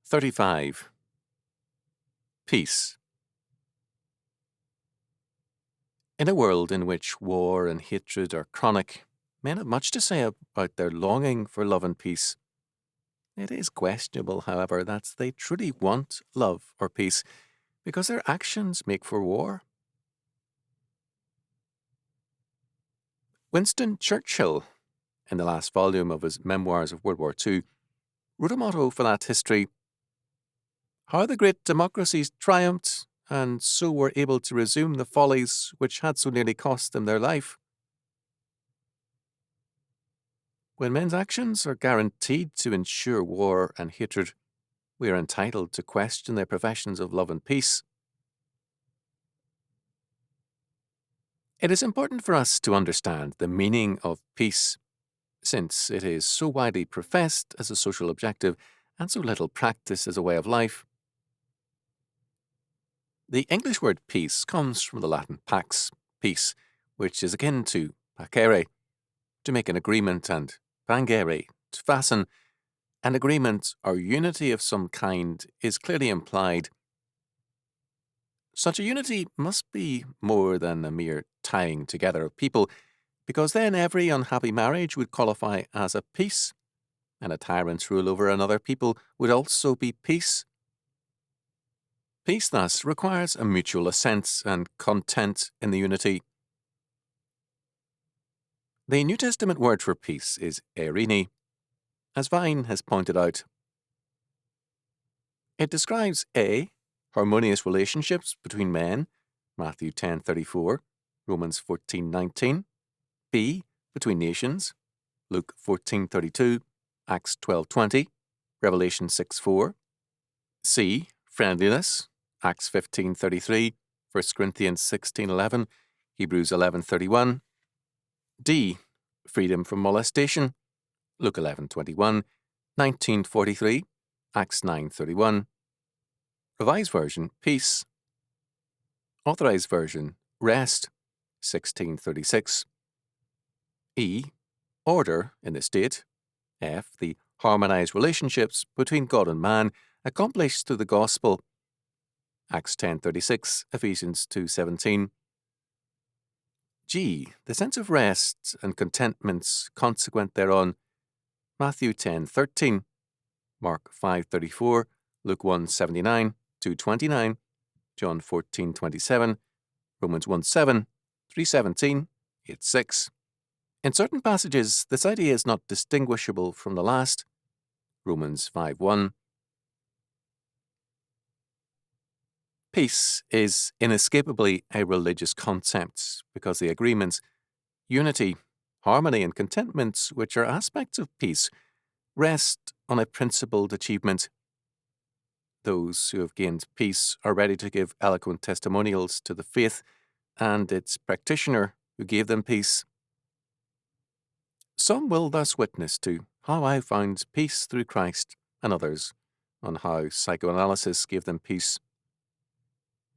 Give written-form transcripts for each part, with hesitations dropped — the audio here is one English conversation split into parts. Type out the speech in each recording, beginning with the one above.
35. Peace. In a world in which war and hatred are chronic, men have much to say about their longing for love and peace. It is questionable, however, that they truly want love or peace, because their actions make for war. Winston Churchill, in the last volume of his Memoirs of World War II, wrote a motto for that history: "How the great democracies triumphed, and so were able to resume the follies which had so nearly cost them their life." When men's actions are guaranteed to ensure war and hatred, we are entitled to question their professions of love and peace. It is important for us to understand the meaning of peace, since it is so widely professed as a social objective and so little practiced as a way of life. The English word peace comes from the Latin pax, peace, which is akin to pacere, to make an agreement, and pangere, to fasten. An agreement or unity of some kind is clearly implied. Such a unity must be more than a mere tying together of people, because then every unhappy marriage would qualify as a peace, and a tyrant's rule over another people would also be peace. Peace, thus, requires a mutual assent and content in the unity. The New Testament word for peace is eirene, as Vine has pointed out. It describes A, harmonious relationships between men, Matthew 10:34, Romans 14:19, B, between nations, Luke 14:32, Acts 12:20, Revelation 6:4, C, friendliness, Acts 15:33, 1 Corinthians 16:11, Hebrews 11:31, D, freedom from molestation, Luke 11:21, 19:43, Acts 9:31, Revised Version, peace. Authorized Version, rest, 16:36. E, order in the state. F, the harmonized relationships between God and man accomplished through the gospel. Acts 10:36, Ephesians 2:17. G, the sense of rest and contentments consequent thereon. Matthew 10:13, Mark 5:34, Luke 1:79, 2:29, John 14:27, Romans 1:7, 3:17, 8:6. In certain passages, this idea is not distinguishable from the last. Romans 5:1. Peace is inescapably a religious concept, because the agreements, unity, harmony, and contentment, which are aspects of peace, rest on a principled achievement. Those who have gained peace are ready to give eloquent testimonials to the faith and its practitioner who gave them peace. Some will thus witness to how I found peace through Christ, and others on how psychoanalysis gave them peace.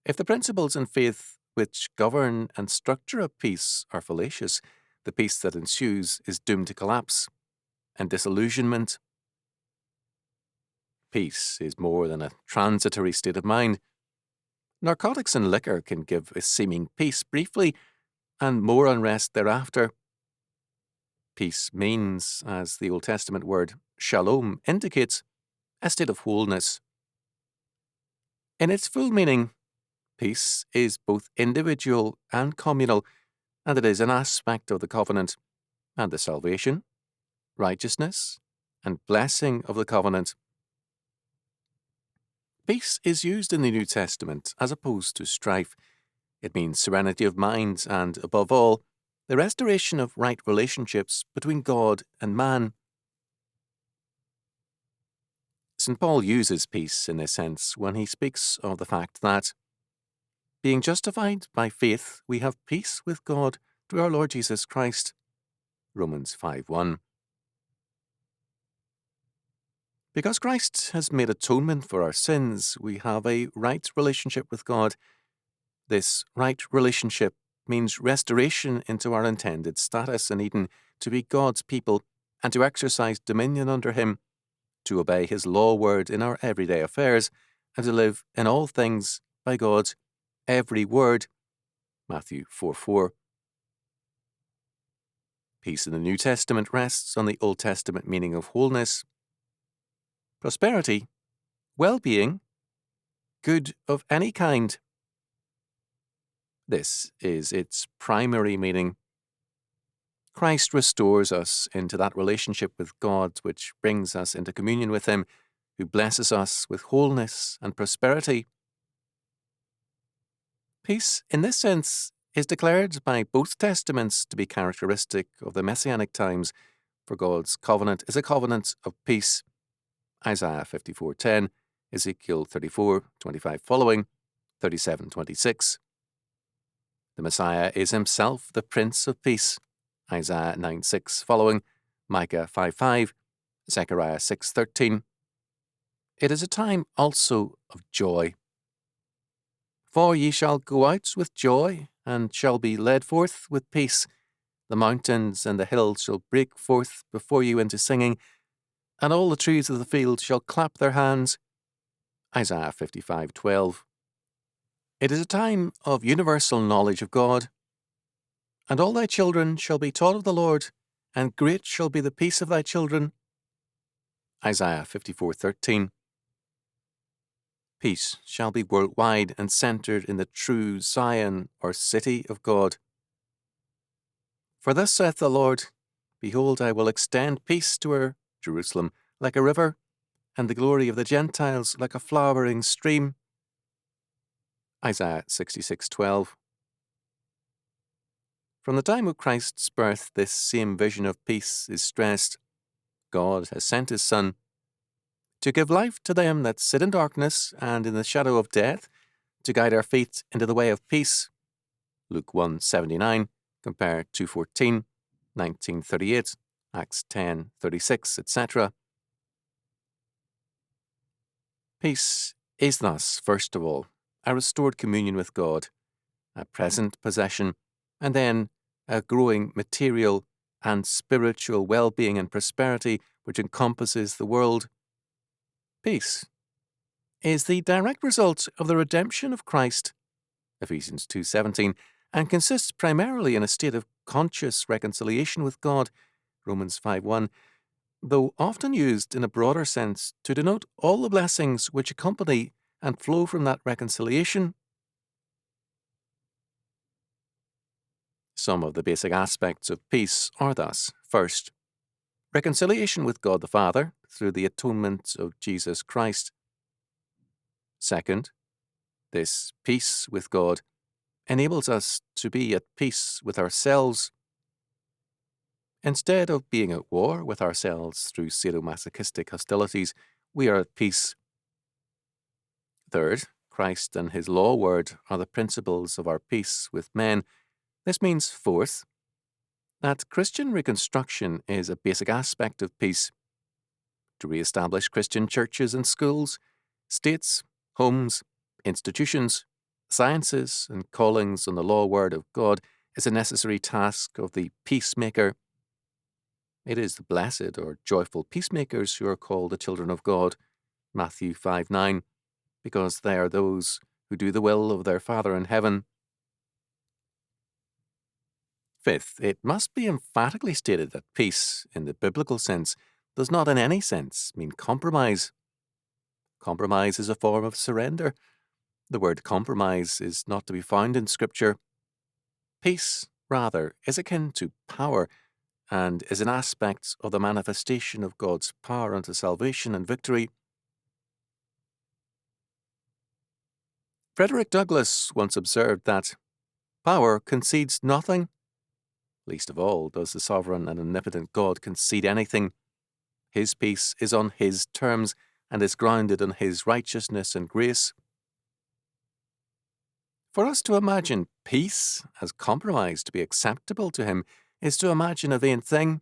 If the principles and faith which govern and structure a peace are fallacious, the peace that ensues is doomed to collapse and disillusionment. Peace is more than a transitory state of mind. Narcotics and liquor can give a seeming peace briefly, and more unrest thereafter. Peace means, as the Old Testament word shalom indicates, a state of wholeness. In its full meaning, peace is both individual and communal, and it is an aspect of the covenant, and the salvation, righteousness, and blessing of the covenant. Peace is used in the New Testament as opposed to strife. It means serenity of mind and, above all, the restoration of right relationships between God and man. St. Paul uses peace in this sense when he speaks of the fact that, being justified by faith, we have peace with God through our Lord Jesus Christ. Romans 5:1. Because Christ has made atonement for our sins, we have a right relationship with God. This right relationship means restoration into our intended status in Eden, to be God's people and to exercise dominion under Him, to obey his law word in our everyday affairs, and to live in all things by God's every word. Matthew 4:4. Peace in the New Testament rests on the Old Testament meaning of wholeness, prosperity, well-being, good of any kind. This is its primary meaning. Christ restores us into that relationship with God which brings us into communion with him, who blesses us with wholeness and prosperity. Peace, in this sense, is declared by both Testaments to be characteristic of the Messianic times, for God's covenant is a covenant of peace. Isaiah 54:10, Ezekiel 34:25 following, 37:26. The Messiah is himself the Prince of Peace. Isaiah 9:6 following, Micah 5:5, Zechariah 6:13. It is a time also of joy. For ye shall go out with joy, and shall be led forth with peace. The mountains and the hills shall break forth before you into singing, and all the trees of the field shall clap their hands. Isaiah 55:12. It is a time of universal knowledge of God. And all thy children shall be taught of the Lord, and great shall be the peace of thy children. Isaiah 54:13. Peace shall be worldwide and centred in the true Zion, or city of God. For thus saith the Lord, Behold, I will extend peace to her, Jerusalem, like a river, and the glory of the Gentiles like a flowering stream. Isaiah 66:12. From the time of Christ's birth, this same vision of peace is stressed. God has sent his Son to give life to them that sit in darkness and in the shadow of death, to guide our feet into the way of peace. Luke 1:79, compare 2:14, 19:38, Acts 10:36, etc. Peace is thus, first of all, a restored communion with God, a present possession, and then a growing material and spiritual well-being and prosperity which encompasses the world. Peace is the direct result of the redemption of Christ, Ephesians 2:17, and consists primarily in a state of conscious reconciliation with God, Romans 5:1, though often used in a broader sense to denote all the blessings which accompany and flow from that reconciliation. Some of the basic aspects of peace are thus: first, reconciliation with God the Father through the atonement of Jesus Christ. Second, this peace with God enables us to be at peace with ourselves. Instead of being at war with ourselves through sadomasochistic hostilities, we are at peace. Third, Christ and his law word are the principles of our peace with men. This means, fourth, that Christian reconstruction is a basic aspect of peace. To re-establish Christian churches and schools, states, homes, institutions, sciences, and callings on the law word of God is a necessary task of the peacemaker. It is the blessed or joyful peacemakers who are called the children of God, Matthew 5:9, because they are those who do the will of their Father in heaven. Fifth, it must be emphatically stated that peace, in the biblical sense, does not in any sense mean compromise. Compromise is a form of surrender. The word compromise is not to be found in Scripture. Peace, rather, is akin to power, and is an aspect of the manifestation of God's power unto salvation and victory. Frederick Douglass once observed that power concedes nothing. Least of all does the sovereign and omnipotent God concede anything. His peace is on his terms and is grounded on his righteousness and grace. For us to imagine peace as compromise to be acceptable to him is to imagine a vain thing.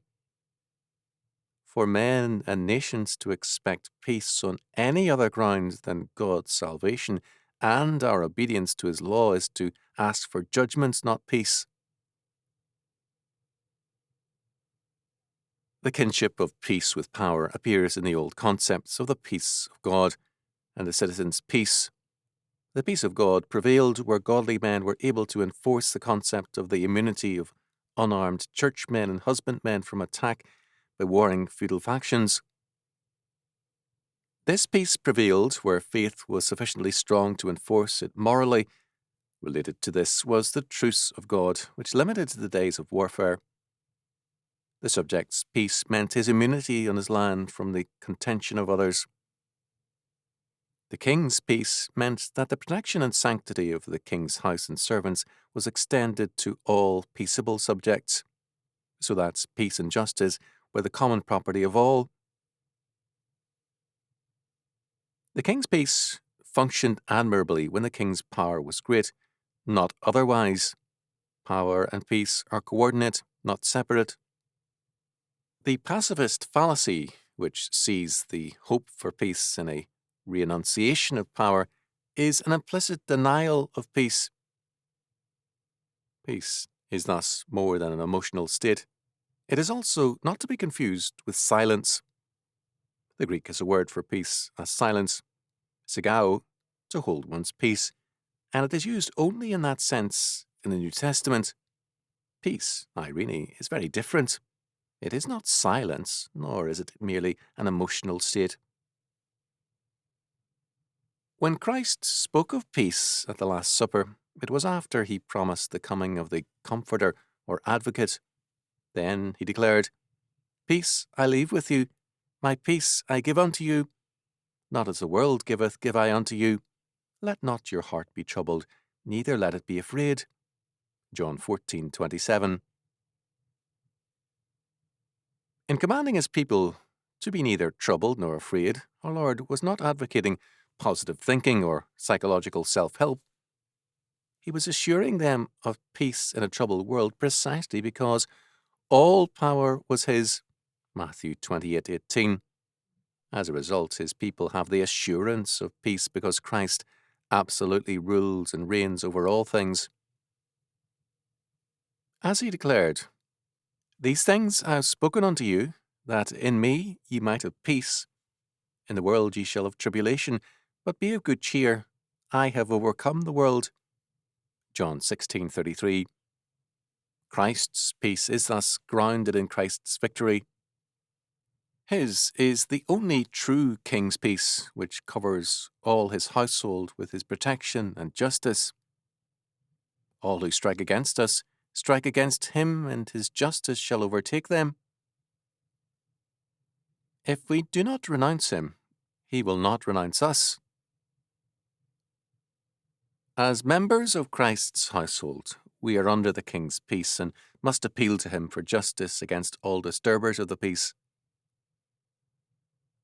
For men and nations to expect peace on any other ground than God's salvation and our obedience to his law is to ask for judgments, not peace. The kinship of peace with power appears in the old concepts of the peace of God and the citizens' peace. The peace of God prevailed where godly men were able to enforce the concept of the immunity of unarmed churchmen and husbandmen from attack by warring feudal factions. This peace prevailed where faith was sufficiently strong to enforce it morally. Related to this was the truce of God, which limited the days of warfare. The subject's peace meant his immunity on his land from the contention of others. The king's peace meant that the protection and sanctity of the king's house and servants was extended to all peaceable subjects, so that peace and justice were the common property of all. The king's peace functioned admirably when the king's power was great, not otherwise. Power and peace are coordinate, not separate. The pacifist fallacy, which sees the hope for peace in a renunciation of power, is an implicit denial of peace. Peace is thus more than an emotional state. It is also not to be confused with silence. The Greek is a word for peace as silence, sigao, to hold one's peace, and it is used only in that sense in the New Testament. Peace, irene, is very different. It is not silence, nor is it merely an emotional state. When Christ spoke of peace at the Last Supper, it was after he promised the coming of the Comforter or Advocate. Then he declared, "Peace I leave with you, my peace I give unto you. Not as the world giveth, give I unto you. Let not your heart be troubled, neither let it be afraid." John 14:27. In commanding his people to be neither troubled nor afraid, our Lord was not advocating positive thinking or psychological self-help. He was assuring them of peace in a troubled world precisely because all power was his. Matthew 28:18. As a result, his people have the assurance of peace because Christ absolutely rules and reigns over all things. As he declared, "These things I have spoken unto you, that in me ye might have peace. In the world ye shall have tribulation, but be of good cheer. I have overcome the world." John 16:33. Christ's peace is thus grounded in Christ's victory. His is the only true king's peace, which covers all his household with his protection and justice. All who strike against us strike against him, and his justice shall overtake them. If we do not renounce him, he will not renounce us. As members of Christ's household, we are under the king's peace and must appeal to him for justice against all disturbers of the peace.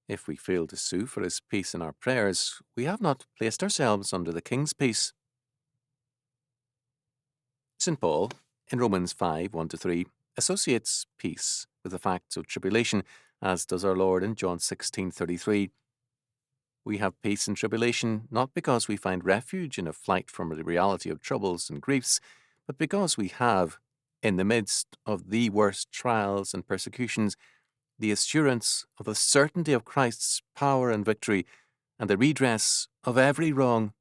If we fail to sue for his peace in our prayers, we have not placed ourselves under the king's peace. St. Paul, in Romans 5:1-3, associates peace with the facts of tribulation, as does our Lord in John 16:33. We have peace in tribulation not because we find refuge in a flight from the reality of troubles and griefs, but because we have, in the midst of the worst trials and persecutions, the assurance of the certainty of Christ's power and victory and the redress of every wrong.